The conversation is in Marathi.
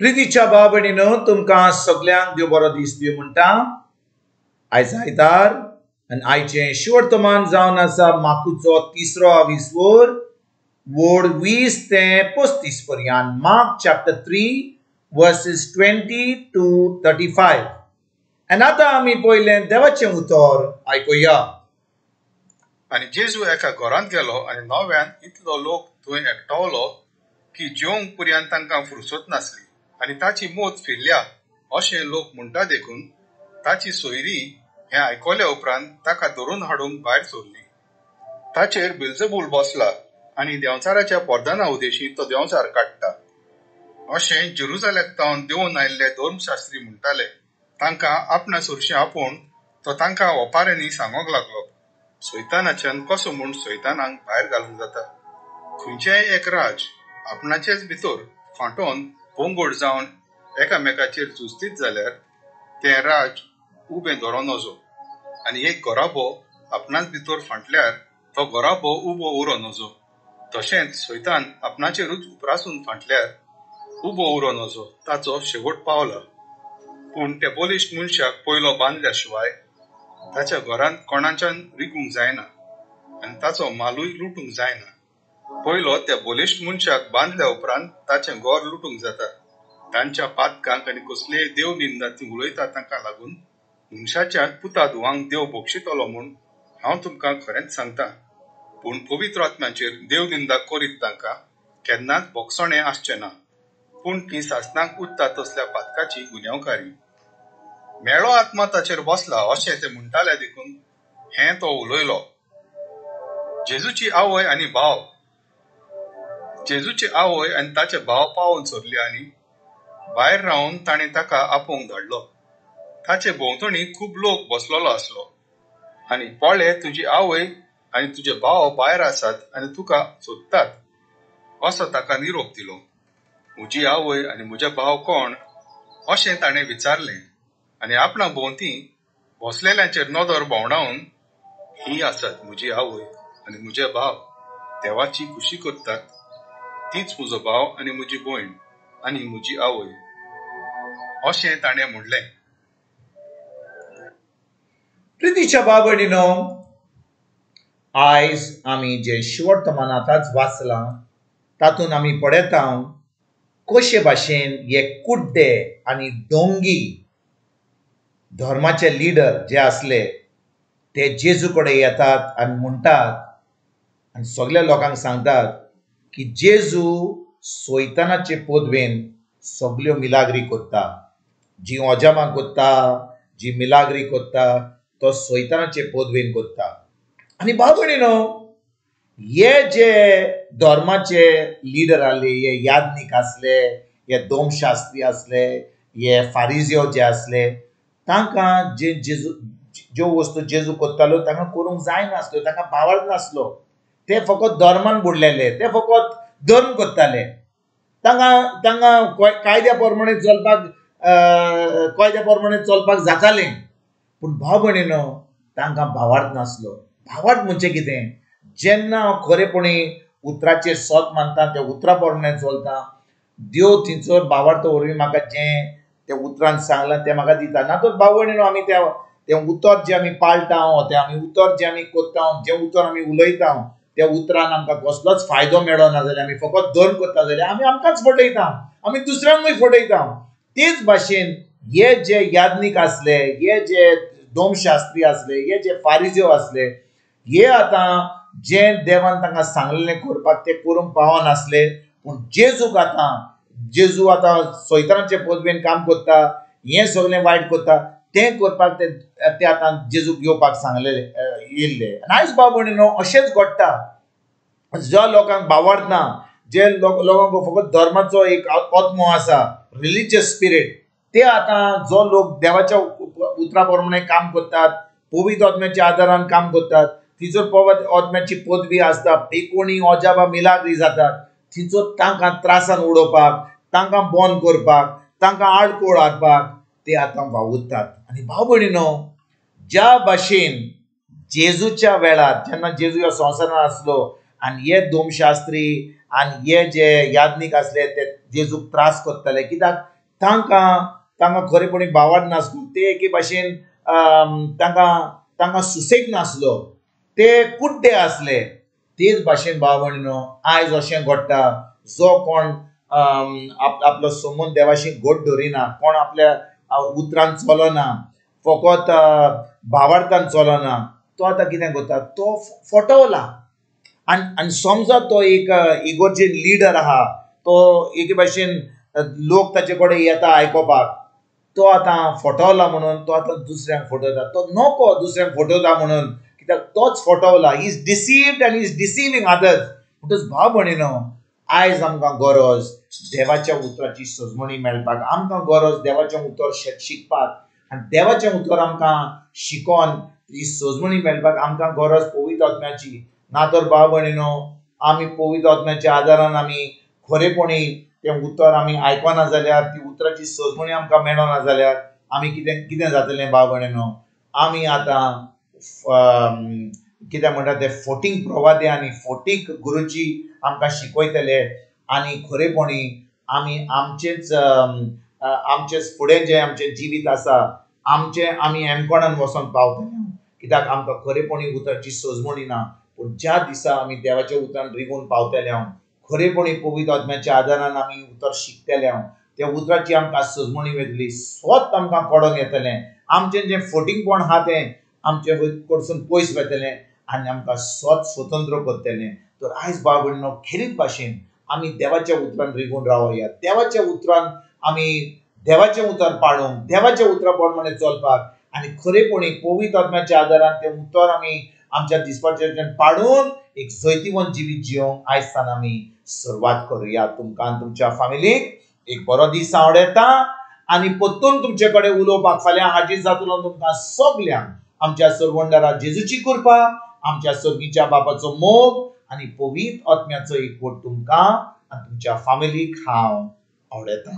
प्रितीच्या बाबडीनो तुमकां सगळ्यांक देव बरो दीस दिवं म्हणटा। आयज आयतार आनी आयचें शिवर्तमान जावन आसा माकूचो 3रो विसवोर वोड 20 ते 35 पर्यंत। Mark chapter 3 versus 20 to 35। आनी आतां आमी पयलें देवाचें उतर आयकुया। आनी जेजू एका घरांत गेलो आनी नव्यान इतलो लोक थंय एकठावलो की जेवंक पर्यंत तांकां फुरसत नासली आनी ताची मोत फिरल्या अशें लोक म्हणटा देखून ताची सोयरी हें आयकल्या उपरांत ताका धरून हाडूंक भायर सरली। ताचेर बेल्झेबूल बसला आनी देंवचाराच्या पर्दाना उदेशी तो देंवचार काडटा अशें जेरुसालेमाक तावन देंवन आयिल्ले धर्मशास्त्री म्हणटाले। तांकां आपणा सुरशें आपूण तो तांकां ओपाऱ्यांनी सांगोंक लागलो, सैतानाच्यान कसो म्हूण सैतानाक भायर घालूंक जाता। खंयचेय एक राज आपणाचेच भितर फांटोवन पोंगोड जावन एकामेकाचेर झुजतीत जाल्यार तें राज उबें धरो नजो, आनी एक गराबो आपणाच भितर फांटल्यार तो गराबो उबो उरो नजो। तशेंच सैतान आपणाचेरूच उपरासून फांटल्यार उबो उरो नजो, ताचो शेवट पावला। पूण त्या बलिश्ट मनशाक पयलो बांदल्या शिवाय ताच्या घरांत कोणाच्यान रिगूंक जायना आनी ताचो मालूय लुटूंक जायना। पयलो त्या बलिश्ट मनशाक बांदल्या उपरांत ताचें घर लुटूंक जाता। तांच्या पातकांक आनी कसलेय देव निंदा ती उलयता तांकां लागून मनशाच्या पुता धुवांक देव बक्षितलो म्हूण हांव तुमकां खरेंच सांगता। पूण पवित्र आत्म्याचेर देव निंदा करीत तांकां केन्नाच बोगसणें आसचें ना। पूण ती सासणांक उरता तसल्या पातकाची गुन्यांवकारी। मेळो आत्मा ताचेर बसला अशें ते म्हणटाले देखून हें तो उलयलो। जेजूची आवय आनी ताचे भाव पावून सरले आनी भायर रावन ताणें ताका आपोवंक धाडलो। ताचे भोंवतणी खूब लोक बसलोलो आसलो आनी पळय तुजी आवय आनी तुजे भाव भायर आसात आनी तुका सोदतात असो ताका निरोप दिलो। म्हजी आवय आनी म्हजे भाव कोण अशें ताणें विचारलें आनी आपणा भोंवती बसलेल्यांचेर नदर भोंवडावन ही आसात म्हजी आवय आनी म्हजे भाव, देवाची खुशी करतात, तीच म्हजो भाव आनी म्हजी भयण आनी म्हजी आवय अशें ताणें म्हणलें। प्रितीच्या बाबडीनो आयज आमी जे शिवर्तमानांतच वाचलां तातूंत आमी पळयता कशे भाशेन हे कुड्डे आनी डोंगी धर्माचे लिडर जे आसले ते जेजू कडेन येतात आनी म्हणटात आनी सगळ्या लोकांक सांगतात की जेजू सैतानाचे पोदवेन सगल्यो मिलाग्री कोत्ता, जी अजामां कोत्ता, जी मिलाग्री कोत्ता तो सैतानाचे पोदवेन कोत्ता। आनी बाबडीनो हे जे धर्माचे लिडर आसले, हे याज्ञीक आसले, हे धर्मशास्त्री आसले, हे फारिजियो जे आसले, तांकां ज्यो वस्तू जेजू कोत्तालो तांकां करूंक जायनासल्यो, तांकां भावार्थ नासलो। ते फकत धर्मान बुडलेले, ते फकत धर्म कोत्ताले। तांकां कायद्या प्रमाणे चलपाक जातालें। पूण भाव भयणीनो तांकां भावार्थ नासलो। भावार्थ म्हणजे कितें? जेन्ना हांव खरेपणी उतराचेर सोत मानता त्या उतरा प्रमाणे चलता, देव थंयसर भावार्थ वरवीं म्हाका जें त्या उतरान सांगलां तें म्हाका दिता। ना तर भाव भयणीनो आमी तें उतर जें आमी पाळटा, तें आमी उतर जें आमी कोत्ता, जें उतर आमी उलयता, त्या उतरान आमकां कसलोच फायदो मेळ्ळो ना जाल्यार आमी फकत धर्म करता जाल्यार आमी आमकांच फटयता, आमी दुसऱ्यांकूय फटयता। तेच भाशेन हे जे याज्ञीक आसले, हे जे धर्मशास्त्री आसले, हे जे फारिजियो आसले, हे आतां जें देवान तांकां सांगलेलें करपाक ते करूंक पावनासले। पूण जेजू आतां सैतानाचे पोदवेन काम करता, हें सगळें वायट करता, तें करपाक ते आतां जेजूक येवपाक सांगलेले येयल्ले। आनी आयज भाव भयणीनो अशेंच घडटा। ज्या लोकांक भावार्थ ना, जे लोकांक फकत धर्माचो एक आत्मो आसा, रिलिजियस स्पिरीट, ते आतां जो लोक देवाच्या उतरा प्रमाणे काम करतात, पवित्र आत्म्याच्या आदारान काम करतात, तिचो पवित्र आत्म्याची पदवी आसता, पेकोणी अजाबा मिलाग्री जातात, तिचो तांकां त्रासान उडोवपाक, तांकां बंद करपाक, तांकां आडकोळ हाडपाक ते आतां वावुरतात। आनी भाव भयणीनो ज्या भाशेन जेजूच्या वेळार जेन्ना जेजू ह्या संवसारांत आसलो आनी हे धर्मशास्त्री आनी हे जे याज्ञीक आसले ते जेजूक त्रास करताले कित्याक तांकां खरेपणी भावार्थ नासलो ते एके भाशेन तांकां सुसेग नासलो ते कुड्डे आसले तेच भाशेन भाव भयणीनो आयज अशें घडटा जो कोण आपलो संबंद देवाशी घट धरिना कोण आपल्या उतरान चलना फकत भावार्थान चलना तो आतां कितें करता तो फटवला आनी समजा तो एक इगोर्जेन लिडर आहा तो एके भाशेन लोक ताचे कडेन येता आयकोपाक तो आतां फटवला म्हणून तो आतां दुसऱ्यांक फटयता तो नको दुसऱ्यांक फटयता म्हणून कित्याक तोच फटवला ही इज डिसीव्ड आनी इज डिसीविंग अदर्स म्हणटच भाव भयणीनो आयज आमकां गरज देवाच्या उतराची सजमणी मेळपाक आमकां गरज देवाचें उतर शिकपाक आनी देवाचें उतर आमकां शिकोन ही सजमणी मेळपाक आमकां गरज पवित्र आत्म्याची ना तर भाव भयणीनो आमी पवित्र आत्म्याच्या आदारान आमी खरेपणी तें उतर आमी आयकना जाल्यार ती उतराची सजमणी आमकां मेळना जाल्यार आमी कितें जातलें भाव भयणीनो आमी आतां कितें म्हणटा ते फोटींग प्रवादे आनी फोटींग गुरुजी आमकां शिकयतले आनी खरेपणी आमी आमचेच फुडें जें आमचें जिवीत आसा आमी एमकोणान वचोन पावतले कित्याक आमकां खरेपणी उतराची सजमणी ना पूण ज्या दिसा आमी देवाच्या उतरान रिगून पावतले खरेपणी पवित्र आत्म्याच्या आदारान आमी उतर शिकतले त्या उतराची आमकां सजमणी मेळटली स्वत आमकां कळोन येतलें आमचें जें फोटींगपण आहा तें आमचे कडसून पयस वतलें आनी आमकां स्वत स्वतंत्र करतलें तर आयज भाव भयणीनो खेरीत भाशेन आमी देवाच्या उतरान रिगून रावया देवाच्या उतरान आमी देवाचें उतर पाळूंक देवाच्या उतरा प्रमाणे चलपाक आनी खरेपणी पवित्र आत्म्याच्या आदारान तें उतर आमी आमच्या दिसपाचें पाळून एक जैतिवंत जिवीत जिवंक आयज सावन आमी सुरवात करुया तुमकां आनी तुमच्या फॅमिलीक एक बरो दीस आवडेता आनी परतून तुमचे कडेन उलोवपाक फाल्यां हाजीर जातलो तुमकां सगल्यांक आमच्या सर्वंडारा जेजूची कृपा आमच्या सर्गीच्या बापाचो मोग आनी पवित्र आत्म्याचो एकवट तुमकां आनी तुमच्या फॅमिलीक हांव आवडयता.